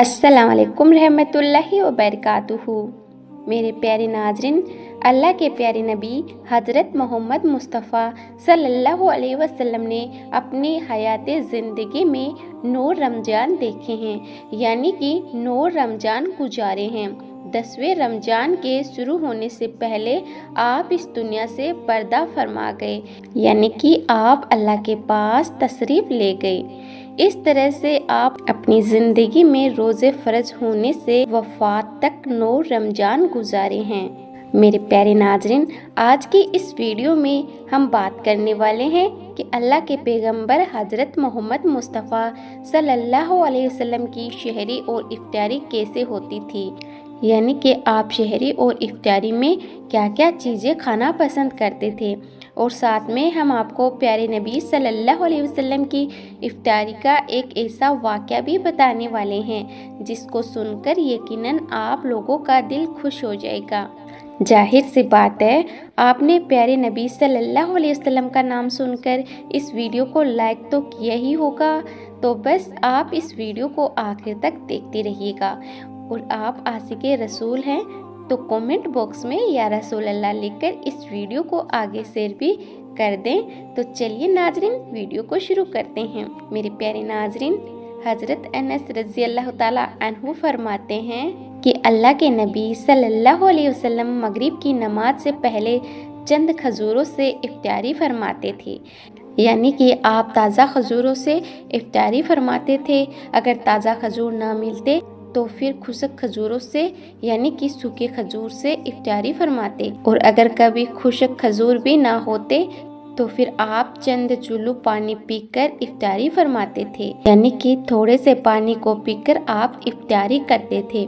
अस्सलामुअलैकुम रहमतुल्लाहि व बरकातुहू। मेरे प्यारे नाजरीन, अल्लाह के प्यारे नबी हज़रत मोहम्मद मुस्तफ़ा सल्लल्लाहु अलैहि वसल्लम ने अपनी हयात ज़िंदगी में 9 रमज़ान देखे हैं, यानी कि 9 रमज़ान गुजारे हैं। 10वें रमज़ान के शुरू होने से पहले आप इस दुनिया से पर्दा फरमा गए, यानी कि आप अल्लाह के पास तशरीफ़ ले गए। इस तरह से आप अपनी ज़िंदगी में रोज़े फ़र्ज होने से वफ़ात तक 9 रमज़ान गुजारे हैं। मेरे प्यारे नाज़रीन, आज की इस वीडियो में हम बात करने वाले हैं कि अल्लाह के पैगंबर हज़रत मोहम्मद मुस्तफ़ा सल्लल्लाहु अलैहि वसल्लम की शहरी और इफ्तारी कैसे होती थी, यानी कि आप शहरी और इफ्तारी में क्या क्या चीज़ें खाना पसंद करते थे। और साथ में हम आपको प्यारे नबी सल्लल्लाहु अलैहि वसल्लम की इफ्तारी का एक ऐसा वाक़या भी बताने वाले हैं जिसको सुनकर यकीनन आप लोगों का दिल खुश हो जाएगा। जाहिर सी बात है, आपने प्यारे नबी सल्लल्लाहु अलैहि वसल्लम का नाम सुनकर इस वीडियो को लाइक तो किया ही होगा, तो बस आप इस वीडियो को आखिर तक देखते रहिएगा। और आप आशिक़े रसूल हैं तो कमेंट बॉक्स में या रसूल अल्लाह लिखकर इस वीडियो को आगे शेयर भी कर दें। तो चलिए नाजरीन, वीडियो को शुरू करते हैं। मेरे प्यारे नाजरीन, हज़रत अनस रज़ी अल्लाह ताला अन्हु फरमाते हैं कि अल्लाह के नबी सल्लल्लाहु अलैहि वसल्लम मगरिब की नमाज से पहले चंद खजूरों से इफ्तारी फरमाते थे, यानी कि आप ताज़ा खजूरों से इफ्तारी फरमाते थे। अगर ताज़ा खजूर ना मिलते तो फिर खुश्क खजूरों से, यानी कि सूखे खजूर से इफ्तारी फरमाते। और अगर कभी खुश्क खजूर भी ना होते तो फिर आप चंद चुल्लू पानी पीकर इफ्तारी फरमाते थे, यानी कि थोड़े से पानी को पीकर आप इफ्तारी करते थे।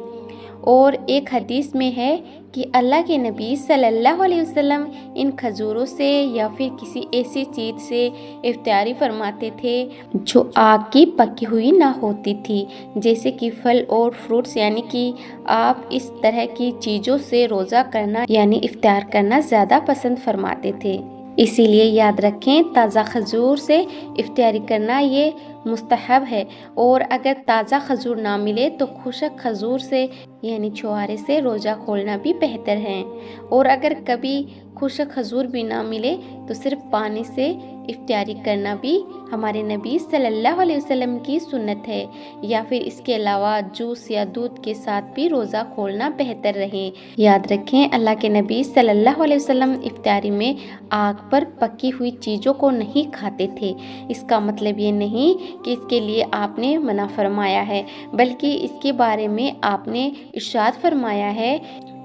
और एक हदीस में है कि अल्लाह के नबी सल्लल्लाहु अलैहि वसल्लम इन खजूरों से या फिर किसी ऐसी चीज़ से इफ्तारी फरमाते थे जो आग की पकी हुई ना होती थी, जैसे कि फल और फ्रूट्स, यानी कि आप इस तरह की चीज़ों से रोज़ा करना यानी इफ्तार करना ज़्यादा पसंद फरमाते थे। इसीलिए याद रखें, ताज़ा खजूर से इफ्तारी करना ये मुस्तहब है। और अगर ताज़ा खजूर ना मिले तो खुश्क खजूर से यानी छुहारे से रोज़ा खोलना भी बेहतर है। और अगर कभी खुश्क खजूर भी ना मिले तो सिर्फ पानी से इफ्तारी करना भी हमारे नबी सल्लल्लाहु अलैहि वसल्लम की सुन्नत है। या फिर इसके अलावा जूस या दूध के साथ भी रोज़ा खोलना बेहतर रहे। याद रखें, अल्लाह के नबी सल्लल्लाहु अलैहि वसल्लम इफ्तारी में आग पर पकी हुई चीज़ों को नहीं खाते थे। इसका मतलब ये नहीं कि इसके लिए आपने मना फरमाया है, बल्कि इसके बारे में आपने इरशाद फरमाया है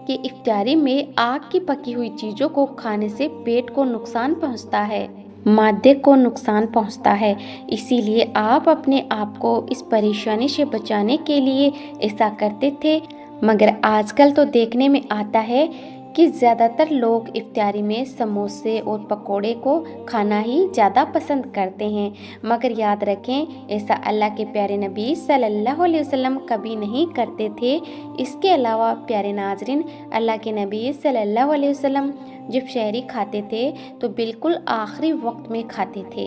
कि इफ्तारी में आग की पकी हुई चीज़ों को खाने से पेट को नुकसान पहुंचता है, मादे को नुकसान पहुंचता है। इसीलिए आप अपने आप को इस परेशानी से बचाने के लिए ऐसा करते थे। मगर आजकल तो देखने में आता है कि ज़्यादातर लोग इफ्तारी में समोसे और पकोड़े को खाना ही ज़्यादा पसंद करते हैं। मगर याद रखें, ऐसा अल्लाह के प्यारे नबी सल्लल्लाहु अलैहि वसल्लम कभी नहीं करते थे। इसके अलावा प्यारे नाजरीन, अल्लाह के नबी सल्लल्लाहु अलैहि वसल्लम जब शहरी खाते थे तो बिल्कुल आखिरी वक्त में खाते थे।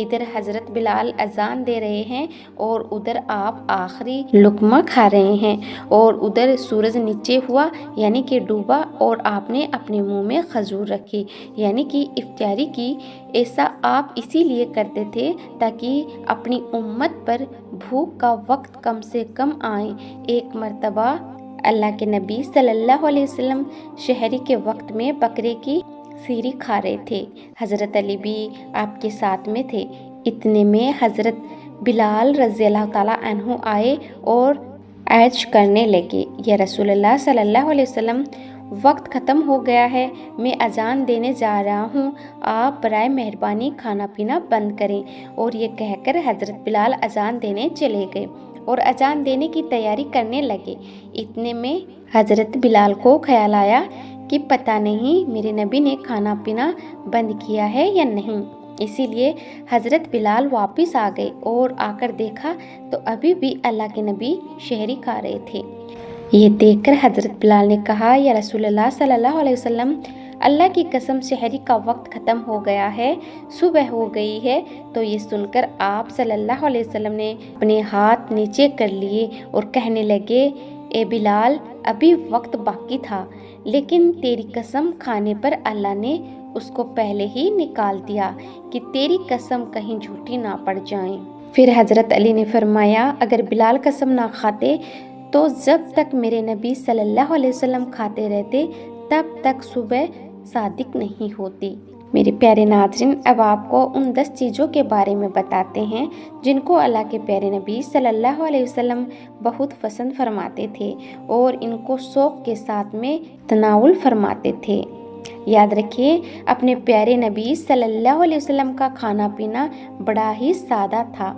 इधर हज़रत बिलाल अजान दे रहे हैं और उधर आप आखिरी लुकमा खा रहे हैं, और उधर सूरज नीचे हुआ यानी कि डूबा और आपने अपने मुंह में खजूर रखी, यानी कि इफ्तारी की। ऐसा आप इसीलिए करते थे ताकि अपनी उम्मत पर भूख का वक्त कम से कम आए। एक मर्तबा अल्लाह के नबी सल्लल्लाहु अलैहि वसल्लम शहरी के वक्त में बकरे की सीरी खा रहे थे। हज़रत अली भी आपके साथ में थे। इतने में हज़रत बिलाल रज़ी अल्लाह ताला अन्हु आए और अर्ज करने लगे, या रसूलुल्लाह सल्लल्लाहु अलैहि वसल्लम, वक्त ख़त्म हो गया है, मैं अजान देने जा रहा हूँ, आप बराए मेहरबानी खाना पीना बंद करें। और ये कहकर हज़रत बिलाल अजान देने चले गए और अजान देने की तैयारी करने लगे। इतने में हज़रत बिलाल को ख्याल आया कि पता नहीं मेरे नबी ने खाना पीना बंद किया है या नहीं। इसीलिए हज़रत बिलाल वापस आ गए और आकर देखा तो अभी भी अल्लाह के नबी शहरी खा रहे थे। ये देखकर हज़रत बिलाल ने कहा, या रसूलुल्लाह सल्लल्लाहु अलैहि वसल्लम, अल्लाह की कसम शहरी का वक्त ख़त्म हो गया है, सुबह हो गई है। तो ये सुनकर आप सल्लल्लाहु अलैहि वसल्लम ने अपने हाथ नीचे कर लिए और कहने लगे, ए बिलाल, अभी वक्त बाकी था, लेकिन तेरी कसम खाने पर अल्लाह ने उसको पहले ही निकाल दिया कि तेरी कसम कहीं झूठी ना पड़ जाए। फिर हज़रत अली ने फरमाया, अगर बिलाल कसम ना खाते तो जब तक मेरे नबी सल्लल्लाहु अलैहि वसल्लम खाते रहते तब तक सुबह सादिक नहीं होती। मेरे प्यारे नाज़रीन, अब आपको उन 10 चीज़ों के बारे में बताते हैं जिनको अल्लाह के प्यारे नबी सल्लल्लाहु अलैहि वसल्लम बहुत पसंद फरमाते थे और इनको शौक़ के साथ में तनाउल फरमाते थे। याद रखिए, अपने प्यारे नबी सल्लल्लाहु अलैहि वसल्लम का खाना पीना बड़ा ही सादा था।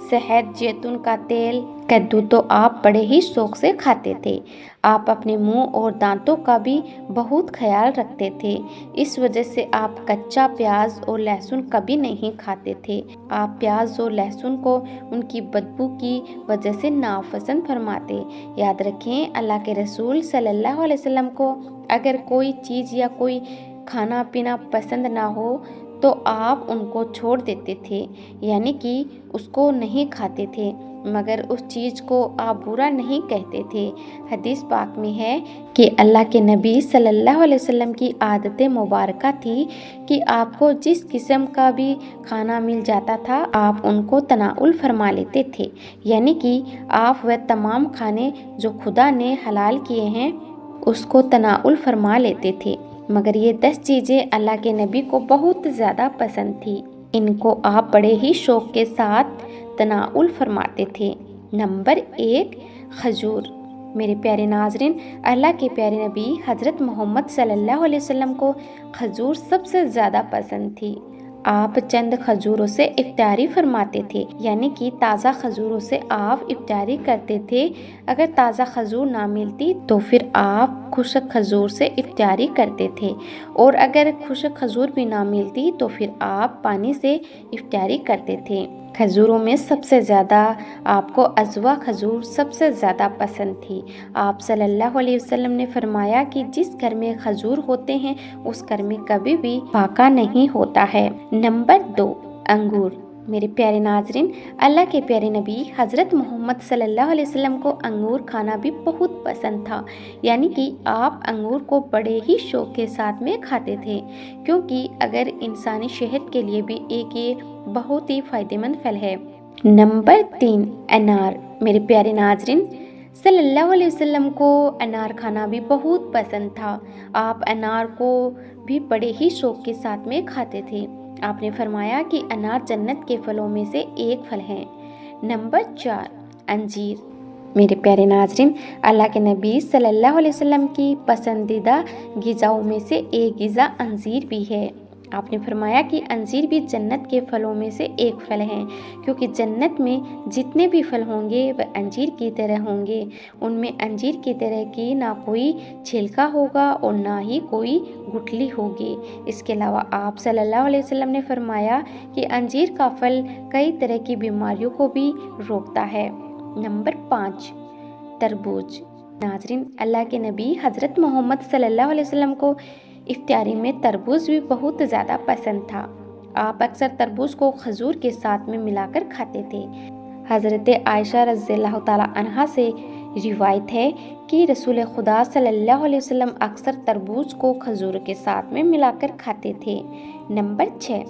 शहद, जैतून का तेल, कद्दू तो आप बड़े ही शौक से खाते थे। आप अपने मुंह और दांतों का भी बहुत ख्याल रखते थे। इस वजह से आप कच्चा प्याज और लहसुन कभी नहीं खाते थे। आप प्याज और लहसुन को उनकी बदबू की वजह से नापसंद फरमाते। याद रखें, अल्लाह के रसूल सल्लल्लाहु अलैहि वसल्लम को अगर कोई चीज़ या कोई खाना पीना पसंद ना हो तो आप उनको छोड़ देते थे, यानी कि उसको नहीं खाते थे, मगर उस चीज़ को आप बुरा नहीं कहते थे। हदीस पाक में है कि अल्लाह के नबी सल्लल्लाहु अलैहि वसल्लम की आदत मुबारक थी कि आपको जिस किस्म का भी खाना मिल जाता था आप उनको तनाउल फरमा लेते थे, यानी कि आप वह तमाम खाने जो खुदा ने हलाल किए हैं उसको तनाउल फरमा लेते थे। मगर ये 10 चीज़ें अल्लाह के नबी को बहुत ज़्यादा पसंद थी। इनको आप बड़े ही शौक़ के साथ तनाउल फरमाते थे। नंबर 1, खजूर। मेरे प्यारे नाजरीन, अल्लाह के प्यारे नबी हज़रत मोहम्मद सल्लल्लाहु अलैहि वसल्लम को खजूर सबसे ज़्यादा पसंद थी। आप चंद खजूरों से इफ्तारी फरमाते थे, यानी कि ताज़ा खजूरों से आप इफ्तारी करते थे। अगर ताज़ा खजूर ना मिलती तो फिर आप खुश्क खजूर से इफ्तारी करते थे, और अगर खुश्क खजूर भी ना मिलती तो फिर आप पानी से इफ्तारी करते थे। खजूरों में सबसे ज़्यादा आपको अजवा खजूर सबसे ज़्यादा पसंद थी। आप सल्लल्लाहु अलैहि वसल्लम ने फरमाया कि जिस घर में खजूर होते हैं उस घर में कभी भी फाका नहीं होता है। नंबर 2, अंगूर। मेरे प्यारे नाजरीन, अल्लाह के प्यारे नबी हज़रत मोहम्मद सल्लल्लाहु अलैहि वसल्लम को अंगूर खाना भी बहुत पसंद था, यानी कि आप अंगूर को बड़े ही शौक़ के साथ में खाते थे, क्योंकि अगर इंसानी सेहत के लिए भी एक ये बहुत ही फ़ायदेमंद फल है। नंबर 3, अनार। मेरे प्यारे नाजरीन, सल्लल्लाहु अलैहि वसल्लम को अनार खाना भी बहुत पसंद था। आप अनार को भी बड़े ही शौक़ के साथ में खाते थे। आपने फरमाया कि अनार जन्नत के फलों में से एक फल है। नंबर 4, अंजीर। मेरे प्यारे नाजरीन, अल्लाह के नबी सल्लल्लाहु अलैहि वसल्लम की पसंदीदा ग़िज़ाओं में से एक ग़िज़ा अंजीर भी है। आपने फरमाया कि अंजीर भी जन्नत के फलों में से एक फल है, क्योंकि जन्नत में जितने भी फल होंगे वह अंजीर की तरह होंगे। उनमें अंजीर की तरह की ना कोई छिलका होगा और ना ही कोई गुठली होगी। इसके अलावा आप सल्लल्लाहु अलैहि वसल्लम ने फरमाया कि अंजीर का फल कई तरह की बीमारियों को भी रोकता है। नंबर 5, तरबूज। नाजरीन, अल्लाह के नबी हज़रत मोहम्मद सल्लल्लाहु अलैहि वसल्लम को इफ्तारी में तरबूज भी बहुत ज़्यादा पसंद था। आप अक्सर तरबूज को खजूर के साथ में मिलाकर खाते थे। हज़रत आयशा रज़ियल्लाहु ताला अन्हा से रिवायत है कि रसूल खुदा सल्लल्लाहु अलैहि वसल्लम अक्सर तरबूज को खजूर के साथ में मिलाकर खाते थे। नंबर 6,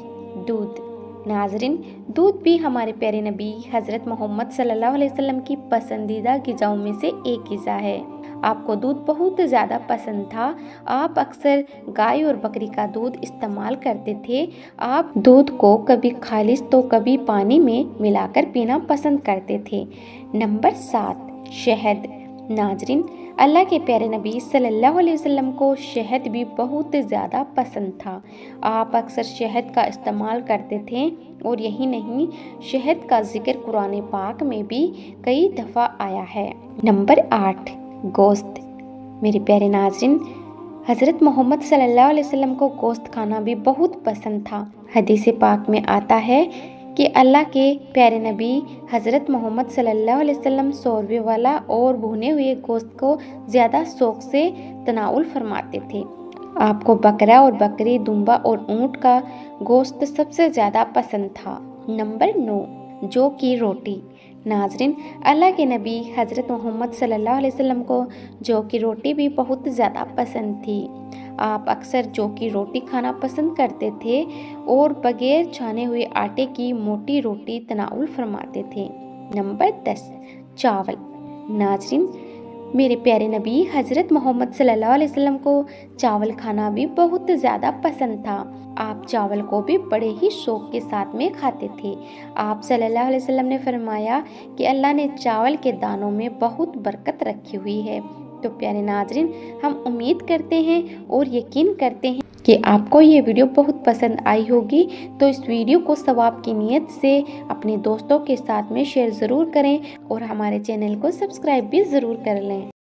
दूध। नाजरीन, दूध भी हमारे प्यारे नबी हज़रत मोहम्मद सल्लल्लाहु अलैहि वसल्लम की पसंदीदा ग़िज़ाओं में से एक ग़िज़ा है। आपको दूध बहुत ज़्यादा पसंद था। आप अक्सर गाय और बकरी का दूध इस्तेमाल करते थे। आप दूध को कभी खालिस तो कभी पानी में मिलाकर पीना पसंद करते थे। नंबर 7, शहद। नाजरीन, अल्लाह के प्यारे नबी सल्लल्लाहु अलैहि वसल्लम को शहद भी बहुत ज़्यादा पसंद था। आप अक्सर शहद का इस्तेमाल करते थे, और यही नहीं, शहद का जिक्र कुरान पाक में भी कई दफ़ा आया है। नंबर 8, गोश्त। मेरे प्यारे नाज़रीन, हज़रत मोहम्मद सल्लल्लाहु अलैहि वसल्लम को गोश्त खाना भी बहुत पसंद था। हदीस पाक में आता है कि अल्लाह के प्यारे नबी हज़रत मोहम्मद सल्लल्लाहु अलैहि वसल्लम शोरबे वाला और भुने हुए गोश्त को ज़्यादा शौक़ से तनाउल फरमाते थे। आपको बकरा और बकरी, दुम्बा और ऊँट का गोश्त सबसे ज़्यादा पसंद था। नंबर 9, जौ की रोटी। नाजरीन, अल्लाह के नबी हज़रत मोहम्मद सल्लल्लाहु अलैहि वसल्लम को जौ की रोटी भी बहुत ज़्यादा पसंद थी। आप अक्सर जौ की रोटी खाना पसंद करते थे और बगैर छाने हुए आटे की मोटी रोटी तनाउल फरमाते थे। नंबर 10, चावल। नाजरीन, मेरे प्यारे नबी हज़रत मोहम्मद सल्लल्लाहु अलैहि वसल्लम को चावल खाना भी बहुत ज़्यादा पसंद था। आप चावल को भी बड़े ही शौक के साथ में खाते थे। आप सल्लल्लाहु अलैहि वसल्लम ने फरमाया कि अल्लाह ने चावल के दानों में बहुत बरकत रखी हुई है। तो प्यारे नाजरीन, हम उम्मीद करते हैं और यकीन करते हैं कि आपको ये वीडियो बहुत पसंद आई होगी। तो इस वीडियो को सवाब की नीयत से अपने दोस्तों के साथ में शेयर ज़रूर करें और हमारे चैनल को सब्सक्राइब भी ज़रूर कर लें।